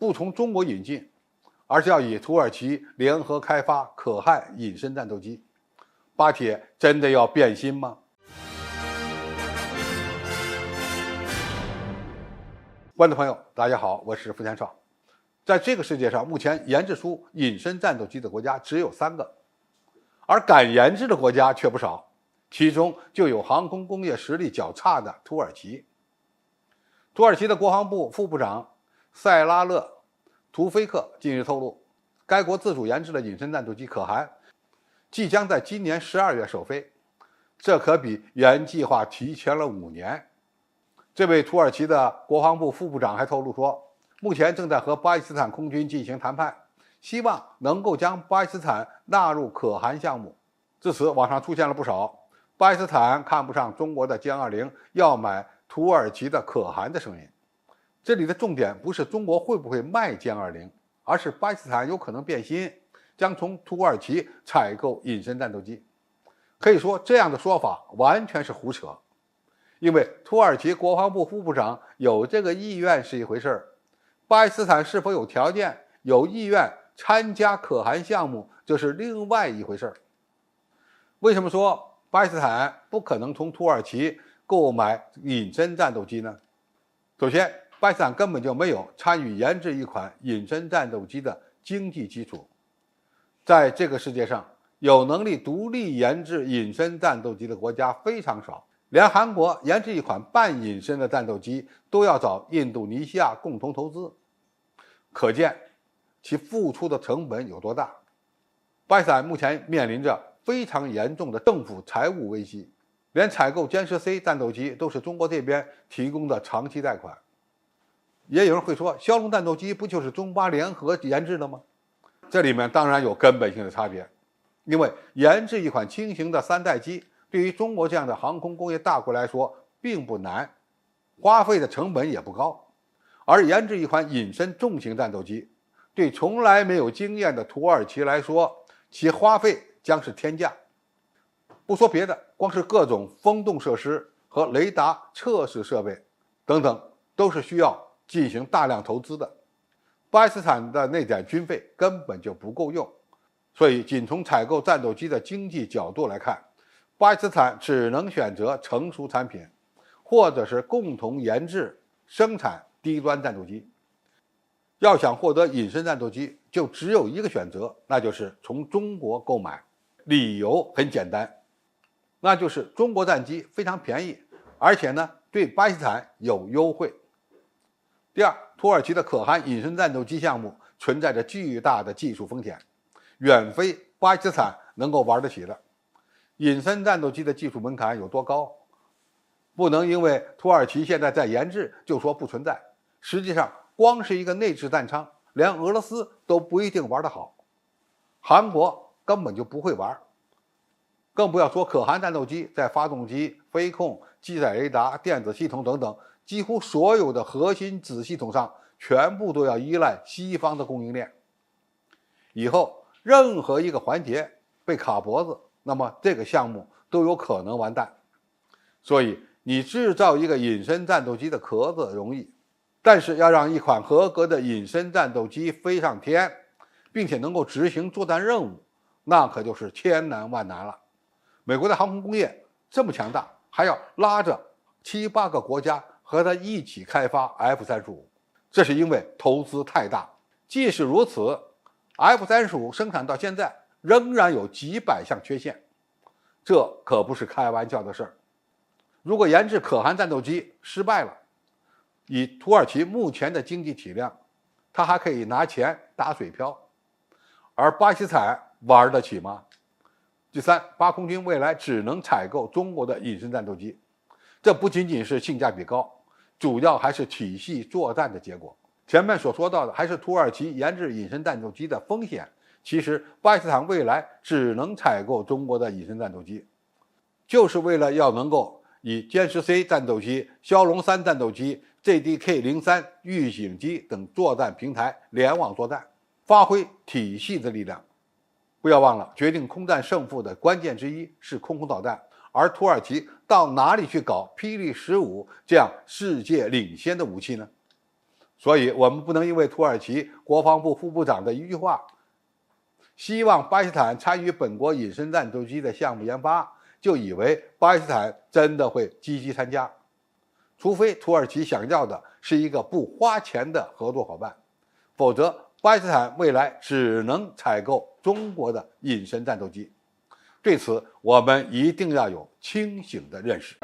不从中国引进，而是要与土耳其联合开发可汗隐身战斗机。巴铁真的要变心吗？观众朋友，大家好，我是付天少。在这个世界上，目前研制出隐身战斗机的国家只有3个，而敢研制的国家却不少，其中就有航空工业实力较差的土耳其。土耳其的国防部副部长塞拉勒·图菲克近日透露，该国自主研制的隐身战斗机可汗即将在今年12月首飞，这可比原计划提前了5年。这位土耳其的国防部副部长还透露说，目前正在和巴基斯坦空军进行谈判，希望能够将巴基斯坦纳入可汗项目。至此，网上出现了不少巴基斯坦看不上中国的歼20，要买土耳其的可汗的声音。这里的重点不是中国会不会卖歼20，而是巴基斯坦有可能变心，将从土耳其采购隐身战斗机。可以说，这样的说法完全是胡扯。因为土耳其国防部副部长有这个意愿是一回事儿，巴基斯坦是否有条件、有意愿参加可汗项目，这是另外一回事儿。为什么说巴基斯坦不可能从土耳其购买隐身战斗机呢？首先，巴基斯坦根本就没有参与研制一款隐身战斗机的经济基础。在这个世界上，有能力独立研制隐身战斗机的国家非常少。连韩国研制一款半隐身的战斗机都要找印度尼西亚共同投资，可见其付出的成本有多大。巴基斯坦目前面临着非常严重的政府财务危机，连采购歼10C 战斗机都是中国这边提供的长期贷款。也有人会说，枭龙战斗机不就是中巴联合研制的吗？这里面当然有根本性的差别，因为研制一款轻型的3代机对于中国这样的航空工业大国来说并不难，花费的成本也不高。而研制一款隐身重型战斗机，对从来没有经验的土耳其来说，其花费将是天价。不说别的，光是各种风洞设施和雷达测试设备等等，都是需要进行大量投资的。巴基斯坦的那点军费根本就不够用，所以仅从采购战斗机的经济角度来看，巴基斯坦只能选择成熟产品，或者是共同研制生产低端战斗机。要想获得隐身战斗机，就只有一个选择，那就是从中国购买。理由很简单，那就是中国战机非常便宜，而且呢对巴基斯坦有优惠。第二，土耳其的可汗隐身战斗机项目存在着巨大的技术风险，远非巴基斯坦能够玩得起的。隐身战斗机的技术门槛有多高？不能因为土耳其现在在研制就说不存在。实际上，光是一个内置弹舱，连俄罗斯都不一定玩得好，韩国根本就不会玩，更不要说可汗战斗机在发动机、飞控、机载雷达、电子系统等等几乎所有的核心子系统上，全部都要依赖西方的供应链。以后任何一个环节被卡脖子，那么这个项目都有可能完蛋。所以你制造一个隐身战斗机的壳子容易，但是要让一款合格的隐身战斗机飞上天，并且能够执行作战任务，那可就是千难万难了。美国的航空工业这么强大，还要拉着7、8个国家和它一起开发 F-35，这是因为投资太大。即使如此， F-35生产到现在仍然有几百项缺陷，这可不是开玩笑的事儿。如果研制可汗战斗机失败了，以土耳其目前的经济体量，他还可以拿钱打水漂，而巴基斯坦玩得起吗？第三，巴空军未来只能采购中国的隐身战斗机，这不仅仅是性价比高，主要还是体系作战的结果。前面所说到的还是土耳其研制隐身战斗机的风险，其实巴基斯坦未来只能采购中国的隐身战斗机，就是为了要能够以歼10C 战斗机、枭龙3战斗机、JDK-03 预警机等作战平台联网作战，发挥体系的力量。不要忘了，决定空战胜负的关键之一是空导弹，而土耳其到哪里去搞霹雳15这样世界领先的武器呢？所以我们不能因为土耳其国防部副部长的一句话，希望巴基斯坦参与本国隐身战斗机的项目研发，就以为巴基斯坦真的会积极参加。除非土耳其想要的是一个不花钱的合作伙伴，否则巴基斯坦未来只能采购中国的隐身战斗机。对此，我们一定要有清醒的认识。